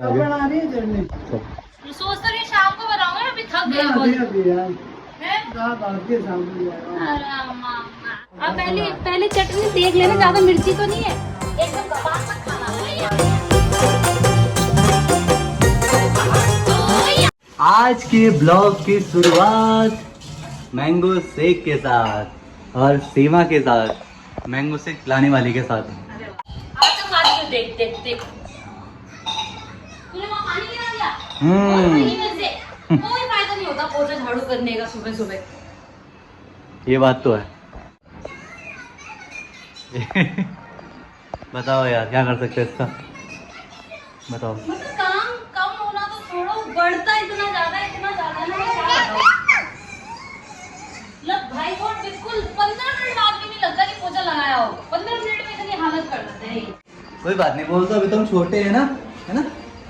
बना रही है चटनी। सोच तो रही शाम को बनाऊंगा, अभी थक गई बहुत। अरे मामा, अब पहले चटनी देख लेना, ज्यादा मिर्ची तो नहीं है, एकदम कबाब मत खाना। आज के ब्लॉग की शुरुआत मैंगो शेक के साथ और सीमा के साथ, मैंगो शेक पिलाने वाली के साथ। अब तो खाती देख देख देख, तूने वहाँ पानी गिरा दिया। और वहीं में से कोई फायदा नहीं होता पोछा झाड़ू करने का सुबह सुबह। ये बात तो है। बताओ यार, क्या कर सकते हैं इसका, बताओ। मतलब काम कम होना तो छोड़ो, बढ़ता इतना ज्यादा ना, मैं क्या बताऊं। मतलब भाई को बिल्कुल 15 मिनट बाद भी नहीं लगता कि पोछा लगाया हो, 15 मिनट में इतनी हालत कर देते हैं। कोई बात नहीं, बोल दो अभी तो हम छोटे हैं ना, है ना,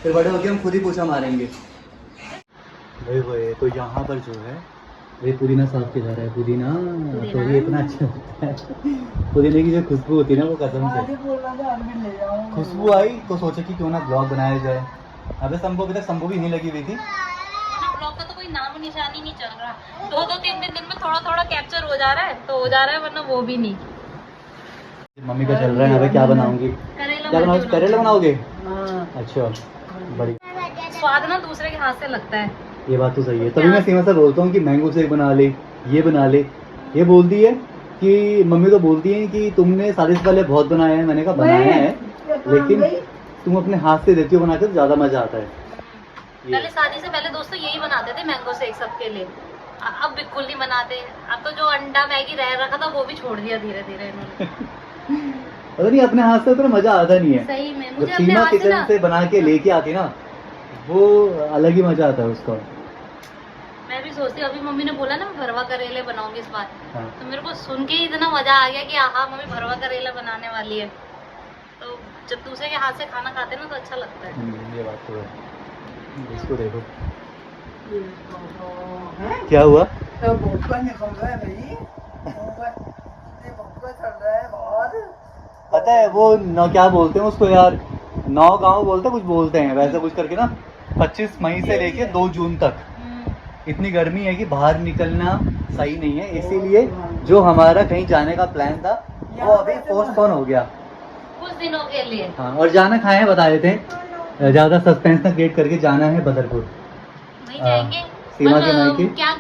फिर बड़े होके हम खुद ही पोछा मारेंगे। भाई भाई तो यहाँ पर जो है ये पुदीना साफ किया जा रहा है। पुदीना तो ये इतना अच्छा होता है। पुदीने की जो खुशबू होती है ना, वो कसम से खुशबू आई तो सोचे कि क्यों ना ब्लॉग बनाया जाए। अबे शंभू, अभी तक शंभू भी नहीं लगी हुई थी। ब्लॉग का तो कोई नाम निशान ही नहीं चल रहा, 2-3 दिन में थोड़ा थोड़ा कैप्चर हो जा रहा है तो हो जा रहा है, वरना वो भी नहीं। मम्मी का चल रहा है। अबे क्या बनाऊंगी, क्या बनाओगे? करेला बनाओगे? अच्छा, बड़ी स्वाद ना दूसरे के हाथ से लगता है। ये बात तो सही है। तभी मैं सीमा से बोलता हूँ कि मैंगो शेक बना ले, ये बना ले। ये बोलती है कि मम्मी तो बोलती है कि तुमने शादी से पहले बहुत बनाया है। मैंने कहा बनाया है, लेकिन तुम अपने हाथ से देती हो बना के तो ज्यादा मजा आता है। पहले शादी से पहले दोस्तों यही बनाते थे मैंगो शेक सबके लिए, अब बिल्कुल नहीं बनाते। अब तो जो अंडा मैगी रह रखा था वो भी छोड़ दिया धीरे धीरे इन्होंने। पता नहीं, अपने हाथ से उतना मजा आता नहीं है। सही में जब मुझे अपने सीमा हाथ से किचन ना, से बना के लेके आती ना, वो अलग ही मजा आता है उसका। मैं भी सोचती हूँ, अभी मम्मी ने बोला ना मैं भरवा करेले बनाऊंगी इस बार, हाँ। तो मेरे को सुन के ही इतना मजा आ गया कि हाँ मम्मी भरवा करेला बनाने वाली है। तो जब दूसरे के हाथ से खाना खाते हैं ना तो अच्छा लगता है। ये बात तो है। इसको देखो क्या हुआ। पता है वो क्या बोलते हैं उसको यार, 9 गांव बोलते हैं, कुछ बोलते हैं वैसा कुछ करके ना। 25 मई से लेके 2 जून तक इतनी गर्मी है कि बाहर निकलना सही नहीं है। इसीलिए जो हमारा कहीं जाने का प्लान था वो अभी पोस्टपोन हो गया कुछ दिनों के लिए। हाँ, और जाना कहाँ है बता देते हैं, ज्यादा सस्पेंस ना क्रिएट करके जाना है बदरपुर। वही जाएंगे। सीमा के मायके। क्या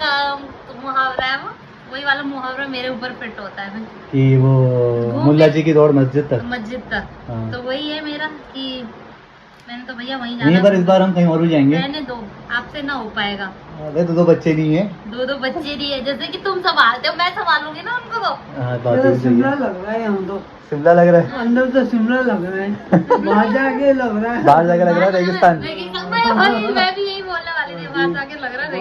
मुहावरा है वो, वही वाला मुहावरा मेरे ऊपर फिट होता है कि वो मुल्ला जी की दौड़ मस्जिद तक। हाँ। तो वही है मेरा कि मैंने तो भैया वहीं जाना। नहीं, पर इस बार हम कहीं और भी जाएंगे। रहने दो, आपसे ना हो पाएगा। अरे दो बच्चे नहीं है। दो बच्चे नहीं है, जैसे कि तुम संभालते हो मैं संभालूंगी ना उनको तो। बात तो शिमला लग रहा है, हम तो शिमला लग रहा है, अंदर तो शिमला लग रहा है, बाहर जाके लग रहा है, बाहर जाके लग रहा है रेगिस्तान। मैं भी यही बोलने वाली थी, बाहर जाके लग रहा है।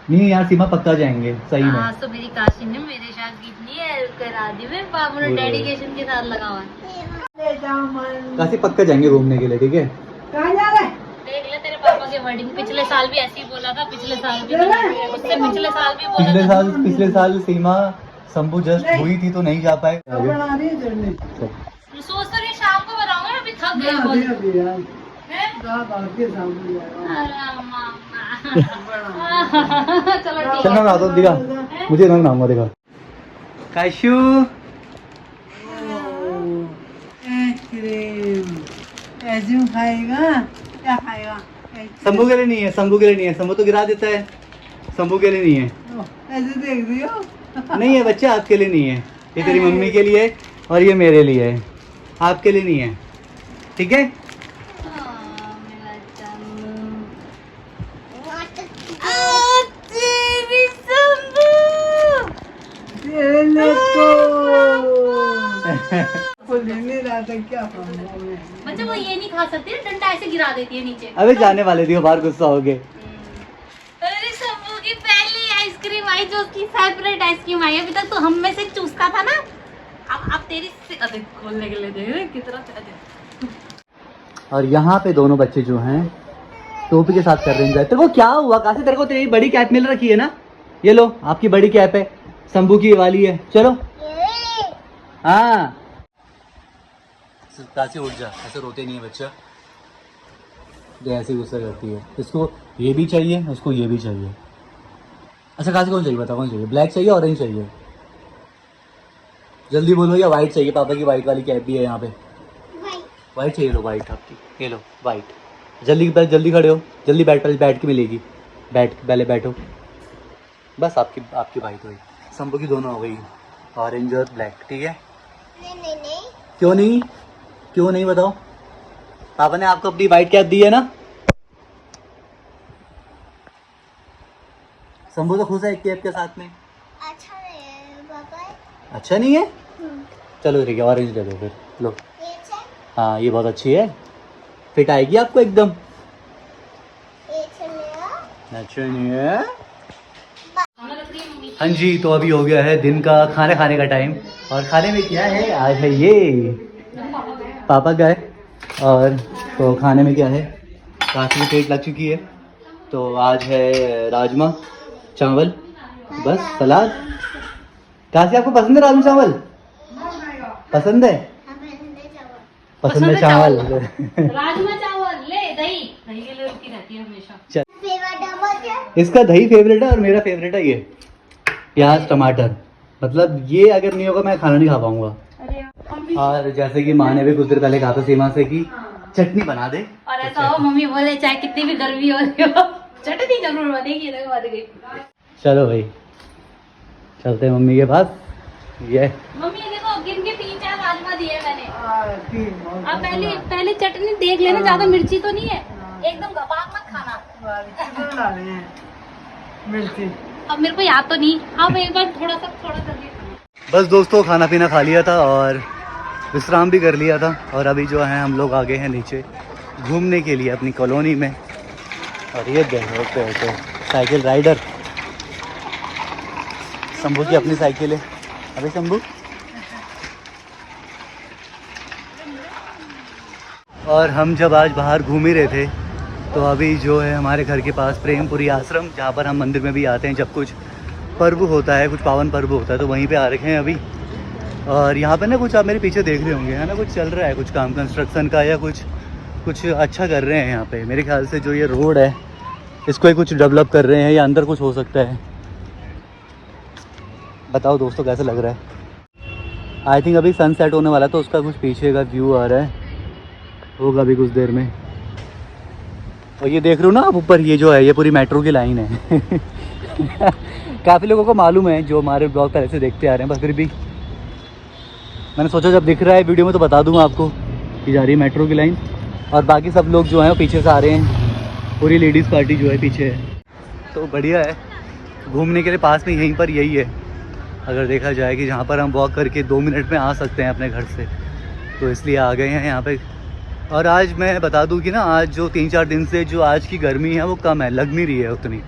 नहीं यार, सीमा पक्का जाएंगे सही में। आज तो मेरी काशी ने मेरे साथ कितनी हेल्प करा दी, मैं बाबू ने डेडिकेशन के साथ लगा हुआ है। काशी पक्का जाएंगे घूमने के लिए, ठीक है। कहाँ जा रहे हैं? देख ले तेरे पापा के वर्डिंग, पिछले साल भी ऐसे ही बोला था, पिछले साल भी उससे पिछले साल भी बोला था। पिछले साल सीमा शंभू जस्ट हुई थी तो नहीं जा पाए। बना रही है चटनी। सोच तो रही शाम को बनाऊंगा, अभी थक गई बहुत। अरे मामा। चलो ठीक चल है। मैं आता हूँ, दिखा मुझे, मैं बनाऊंगा, दिखा। काशू आइसक्रीम खाएगा, क्या खाएगा? शंभू के लिए नहीं है, शंभू के लिए नहीं है। शंभू तो गिरा देता है, शंभू के लिए नहीं है। ऐसे देख रही हो? नहीं है बच्चा, आपके लिए नहीं है। ये तेरी मम्मी के लिए है और ये मेरे लिए है, आपके लिए नहीं है, ठीक है। क्या बच्चा वो ये नहीं खा सकती, डंडा ऐसे गिरा देती है नीचे। अबे जाने वाले थी, बाहर गुस्सा हो गए। अरे शंभू की पहली आइसक्रीम आई, जो उसकी फेवरेट आइसक्रीम आई। अभी तक तो हम में से चूसता था ना, अब तेरी अरे खोलने के लिए देख कितना। और यहाँ पे दोनों बच्चे जो हैं टोपी के साथ कर रहे हैं। तेरे को क्या हुआ काशी, तेरे को तेरी बड़ी कैप मिल रखी है ना, ये लो आपकी बड़ी कैप है, शंभू की वाली है। चलो हाँ काशी उठ जा, ऐसे रोते नहीं है बच्चा। तो ऐसे गुस्सा करती है। इसको ये भी चाहिए, उसको ये भी चाहिए। अच्छा काशी कौन चाहिए, बताओ कौन चाहिए? ब्लैक चाहिए, ऑरेंज चाहिए? जल्दी बोलो, या वाइट चाहिए? पापा की वाइट वाली कैप भी है यहाँ पे। वाइट चाहिए? लो वाइट आपकी, ये लो वाइट। जल्दी जल्दी खड़े हो, जल्दी बैठ के मिलेगी। पहले बैठो। बस आपकी आपकी वाइट हुई, संभू की दोनों हो गई, ऑरेंज और ब्लैक। ठीक है? नहीं। क्यों नहीं? क्यों नहीं बताओ? पापा ने आपको अपनी वाइट कैप दी है ना? संभू तो खुश है एक कैप के साथ में। अच्छा नहीं है पापा। अच्छा नहीं है? चलो ठीक है, ऑरेंज दे दो फिर। लो। ये अच्छा? हाँ ये बहुत अच्छी है, फिट आएगी आपको एकदम। ये अच्छा नहीं है? अच्छा नहीं है? हाँ जी, तो अभी हो गया है दिन का खाना खाने का टाइम। और खाने में क्या है आज? है ये पापा का है। और तो खाने में क्या है, काफ़ी पेट लग चुकी है। तो आज है राजमा चावल, बस सलाद। काशी आपको पसंद है राजमा चावल? पसंद है? पसंद है चावल। राजमा चावल ले, दही दही के लिए रुकी रहती है हमेशा। इसका दही फेवरेट है और मेरा फेवरेट है ये प्याज टमाटर। मतलब ये अगर नहीं होगा मैं खाना नहीं खा पाऊंगा। और जैसे कि माँ ने भी कुछ देर पहले कहा था सीमा से कि चटनी बना दे। और ऐसा हो मम्मी बोले चाहे कितनी भी गर्मी हो रही हो चटनी जरूर बनेगी। बन गई। चलो भाई चलते हैं मम्मी के पास। ये मम्मी ये देखो गिन के 3-4 राजमा दिए मैंने। अब पहले चटनी देख लेना, ज्यादा मिर्ची तो नहीं है, एकदम गपाक मत खाना। मिर्ची अब मेरे को याद तो नहीं, अब एक बार थोड़ा सा दे। बस दोस्तों खाना पीना खा लिया था और विश्राम भी कर लिया था। और अभी जो है हम लोग आ गए हैं नीचे घूमने के लिए अपनी कॉलोनी में। और ये देखो तो साइकिल राइडर शंभू की अपनी साइकिल है। अभी शंभू और हम जब आज बाहर घूम ही रहे थे तो अभी जो है हमारे घर के पास प्रेमपुरी आश्रम, जहाँ पर हम मंदिर में भी आते हैं जब कुछ पर्व होता है, कुछ पावन पर्व होता है, तो वहीं पे आ रखे हैं अभी। और यहाँ पे ना कुछ आप मेरे पीछे देख रहे होंगे है ना, कुछ चल रहा है, कुछ काम कंस्ट्रक्शन का या कुछ अच्छा कर रहे हैं यहाँ पे। मेरे ख्याल से जो ये रोड है इसको ही कुछ डेवलप कर रहे हैं या अंदर कुछ हो सकता है। बताओ दोस्तों कैसा लग रहा है? आई थिंक अभी सनसेट होने वाला है तो उसका कुछ पीछे का व्यू आ रहा है, होगा अभी कुछ देर में। और ये देख रहे हो ना आप ऊपर, ये जो है ये पूरी मेट्रो की लाइन है। काफ़ी लोगों को मालूम है जो हमारे ब्लॉग पहले से देखते आ रहे हैं, बस फिर भी मैंने सोचा जब दिख रहा है वीडियो में तो बता दूंगा आपको कि जा रही है मेट्रो की लाइन। और बाकी सब लोग जो हैं वो पीछे से आ रहे हैं, पूरी लेडीज़ पार्टी जो है पीछे है। तो बढ़िया है, घूमने के लिए पास में यहीं पर यही है अगर देखा जाए कि जहाँ पर हम वॉक करके 2 मिनट में आ सकते हैं अपने घर से, तो इसलिए आ गए हैं यहाँ पे। और आज मैं बता दूँ कि ना आज जो 3-4 दिन से जो आज की गर्मी है वो कम है, लग नहीं रही है उतनी,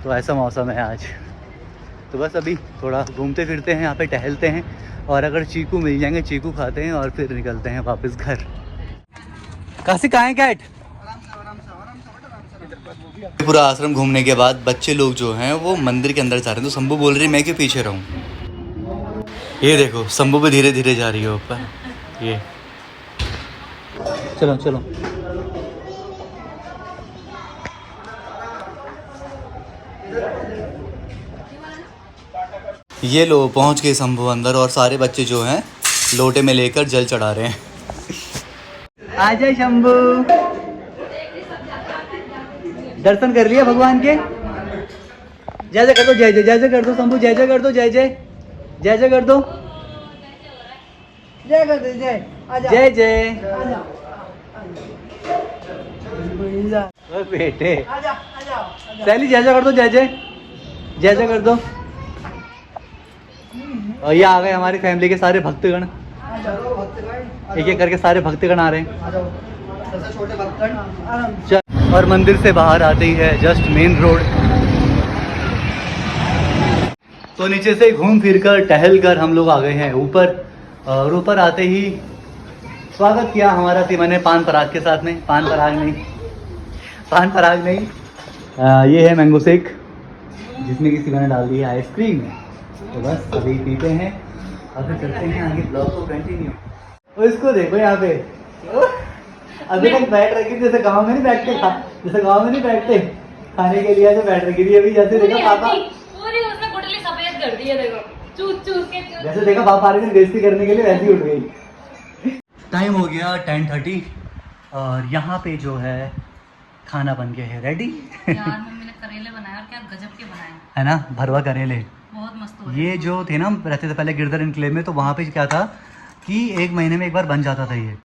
तो ऐसा मौसम है आज। तो बस अभी थोड़ा घूमते फिरते हैं यहाँ पे, टहलते हैं और अगर चीकू मिल जाएंगे चीकू खाते हैं और फिर निकलते हैं वापस घर। काशी कहाँ है कैट? पूरा आश्रम घूमने के बाद बच्चे लोग जो हैं वो मंदिर के अंदर जा रहे हैं, तो शंभू बोल रही है मैं क्यों पीछे रहूँ। ये देखो शंभू भी धीरे धीरे जा रही है ऊपर। ये चलो चलो ये लो पहुंच गए शंभू अंदर और सारे बच्चे जो हैं लोटे में लेकर जल चढ़ा रहे हैं। आ जाए शंभू, दर्शन कर लिया भगवान के? जय जय कर दो, जय जय जय जय कर दो शंभू, जय जय कर दो, जय जय जय जय कर दो, जय कर दे जय। आजा जय जय। बेटे आजा आजा सैली जय जय कर दो, जय जय जय जय कर दो। और ये आ गए हमारी फैमिली के सारे भक्तगण, एक एक करके सारे भक्तगण आ रहे हैं। सबसे छोटे भक्तगण। और मंदिर से बाहर आते ही है जस्ट मेन रोड, तो नीचे से घूम फिर कर टहल कर हम लोग आ गए हैं ऊपर। और ऊपर आते ही स्वागत किया हमारा सीमा ने पान पराग के साथ में, पान पराग नहीं, ये है मैंगो शेक जिसमें कि सीमा ने डाल दी है आइसक्रीम। तो बस अभी पीते हैं और फिर करते हैं आगे ब्लॉग को कंटिन्यू। और इसको देखो यहाँ पे अभी तक बैठ रखी थी, जैसे गाँव में नहीं बैठते जैसे गाँव में नहीं बैठते खाने के लिए, जो बैठ रखी थी अभी, जैसे देखा पापा पूरी उसने गुटली सफेद कर दी है, देखो चूस चूस के जैसे देखा पापा आ रहे थे बेइज्जती करने के लिए, वैसे ही उठ गई। टाइम हो गया 10:30 और यहाँ पे जो है खाना बन गया है रेडी। यार मम्मी ने करेले बनाए और क्या गजब के बनाए है ना, भरवा करेले बहुत मस्त हो ये जो थे ना, रहते थे पहले गिरधर एनक्लेव में, तो वहाँ पे क्या था कि 1 महीने में एक बार बन जाता था ये।